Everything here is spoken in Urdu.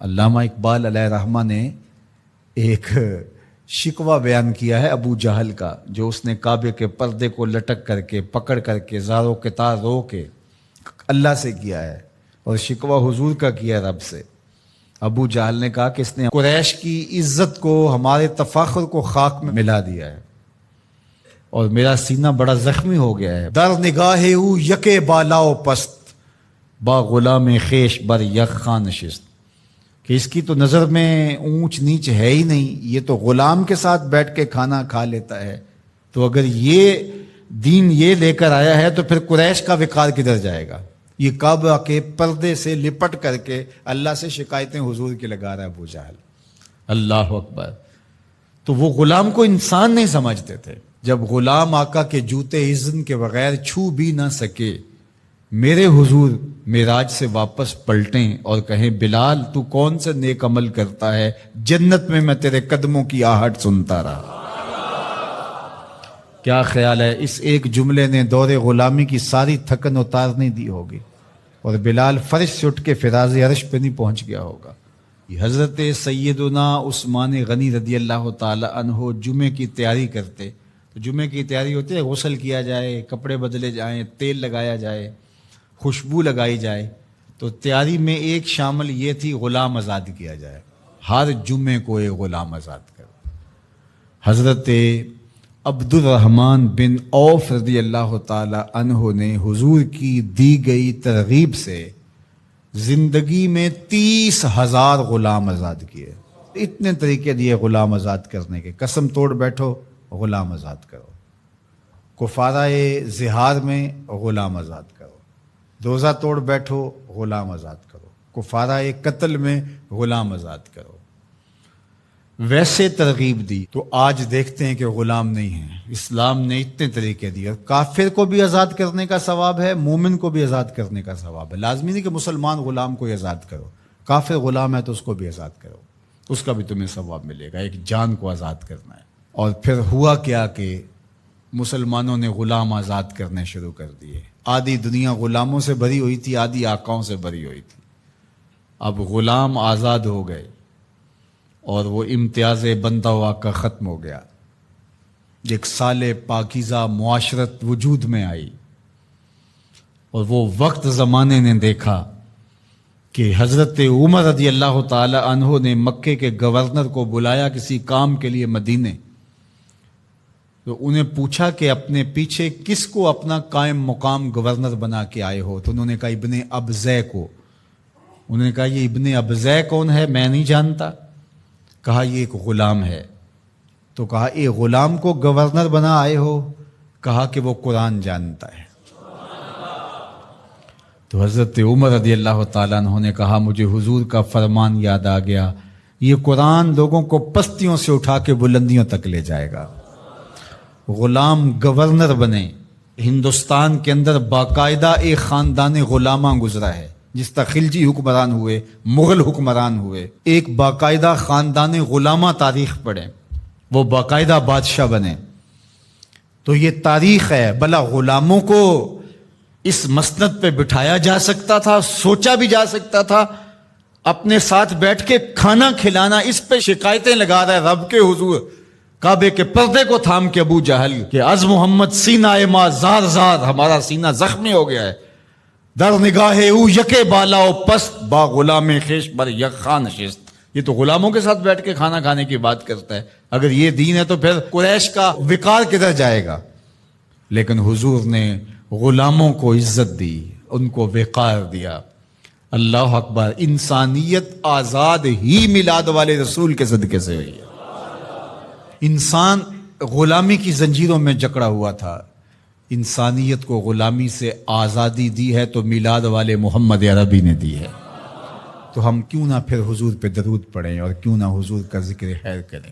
علامہ اقبال علیہ رحمہ نے ایک شکوہ بیان کیا ہے ابو جہل کا، جو اس نے کعبے کے پردے کو لٹک کر کے پکڑ کر کے زاروں کے تار رو کے اللہ سے کیا ہے، اور شکوہ حضور کا کیا رب سے۔ ابو جہل نے کہا کہ اس نے قریش کی عزت کو، ہمارے تفاخر کو خاک میں ملا دیا ہے، اور میرا سینہ بڑا زخمی ہو گیا ہے۔ در نگاہ او یکے بالا و پست، با غلام خیش بر یک خان نشست، کہ اس کی تو نظر میں اونچ نیچ ہے ہی نہیں، یہ تو غلام کے ساتھ بیٹھ کے کھانا کھا لیتا ہے، تو اگر یہ دین یہ لے کر آیا ہے تو پھر قریش کا وقار کدھر جائے گا؟ یہ کعبہ کے پردے سے لپٹ کر کے اللہ سے شکایتیں حضور کی لگا رہا ہے ابو جہل۔ اللہ اکبر۔ تو وہ غلام کو انسان نہیں سمجھتے تھے۔ جب غلام آقا کے جوتے اذن کے بغیر چھو بھی نہ سکے، میرے حضور معراج سے واپس پلٹیں اور کہیں بلال تو کون سے نیک عمل کرتا ہے، جنت میں تیرے قدموں کی آہٹ سنتا رہا۔ کیا خیال ہے اس ایک جملے نے دور غلامی کی ساری تھکن اتار نہیں دی ہوگی، اور بلال فرش سے اٹھ کے فراز عرش پہ نہیں پہنچ گیا ہوگا۔ حضرت سیدنا عثمان غنی رضی اللہ تعالی عنہ جمعے کی تیاری کرتے، تو جمعے کی تیاری ہوتی ہے غسل کیا جائے، کپڑے بدلے جائیں، تیل لگایا جائے، خوشبو لگائی جائے، تو تیاری میں ایک شامل یہ تھی غلام آزاد کیا جائے، ہر جمعے کو ایک غلام آزاد کرو۔ حضرت عبد الرحمن بن عوف رضی اللہ تعالی عنہ نے حضور کی دی گئی ترغیب سے زندگی میں 30,000 غلام آزاد کیے۔ اتنے طریقے دیے غلام آزاد کرنے کے، قسم توڑ بیٹھو غلام آزاد کرو، کفارہ زہار میں غلام آزاد کرو، روزہ توڑ بیٹھو غلام آزاد کرو، کفارہ قتل میں غلام آزاد کرو، ویسے ترغیب دی۔ تو آج دیکھتے ہیں کہ غلام نہیں ہیں۔ اسلام نے اتنے طریقے دیے، کافر کو بھی آزاد کرنے کا ثواب ہے، مومن کو بھی آزاد کرنے کا ثواب ہے۔ لازمی نہیں کہ مسلمان غلام کو آزاد کرو، کافر غلام ہے تو اس کو بھی آزاد کرو، اس کا بھی تمہیں ثواب ملے گا، ایک جان کو آزاد کرنا ہے۔ اور پھر ہوا کیا کہ مسلمانوں نے غلام آزاد کرنے شروع کر دیے۔ آدھی دنیا غلاموں سے بھری ہوئی تھی، آدھی آقاؤں سے بھری ہوئی تھی۔ اب غلام آزاد ہو گئے اور وہ امتیاز بندہ و آقا ختم ہو گیا، ایک صالح پاکیزہ معاشرت وجود میں آئی۔ اور وہ وقت زمانے نے دیکھا کہ حضرت عمر رضی اللہ تعالی عنہ نے مکے کے گورنر کو بلایا کسی کام کے لیے مدینے، تو انہیں پوچھا کہ اپنے پیچھے کس کو اپنا قائم مقام گورنر بنا کے آئے ہو؟ تو انہوں نے کہا ابن ابزے کو۔ انہوں نے کہا یہ ابن ابزے کون ہے؟ میں نہیں جانتا۔ کہا یہ ایک غلام ہے۔ تو کہا ایک غلام کو گورنر بنا آئے ہو؟ کہا کہ وہ قرآن جانتا ہے۔ تو حضرت عمر رضی اللہ تعالیٰ عنہ نے کہا مجھے حضور کا فرمان یاد آ گیا، یہ قرآن لوگوں کو پستیوں سے اٹھا کے بلندیوں تک لے جائے گا۔ غلام گورنر بنے۔ ہندوستان کے اندر باقاعدہ ایک خاندان غلامہ گزرا ہے، جس طرح خلجی حکمران ہوئے، مغل حکمران ہوئے، ایک باقاعدہ خاندان غلامہ تاریخ پڑھیں، وہ باقاعدہ بادشاہ بنے۔ تو یہ تاریخ ہے۔ بھلا غلاموں کو اس مسند پہ بٹھایا جا سکتا تھا، سوچا بھی جا سکتا تھا، اپنے ساتھ بیٹھ کے کھانا کھلانا، اس پہ شکایتیں لگا رہا ہے رب کے حضور، کعبے کے پردے کو تھام کے ابو جہل کہ از محمد سینہ ما زار زار، ہمارا سینہ زخمی ہو گیا ہے۔ در نگاہ او یکے بالا و پست، با غلام خیش بر یک خان نشست۔ یہ تو غلاموں کے ساتھ بیٹھ کے کھانا کھانے کی بات کرتا ہے۔ اگر یہ دین ہے تو پھر قریش کا وقار کدھر جائے گا؟ لیکن حضور نے غلاموں کو عزت دی، ان کو وقار دیا۔ اللہ اکبر۔ انسانیت آزاد ہی میلاد والے رسول کے صدقے سے ہوئی ہے۔ انسان غلامی کی زنجیروں میں جکڑا ہوا تھا، انسانیت کو غلامی سے آزادی دی ہے تو میلاد والے محمد عربی نے دی ہے۔ تو ہم کیوں نہ پھر حضور پہ درود پڑھیں اور کیوں نہ حضور کا ذکر خیر کریں۔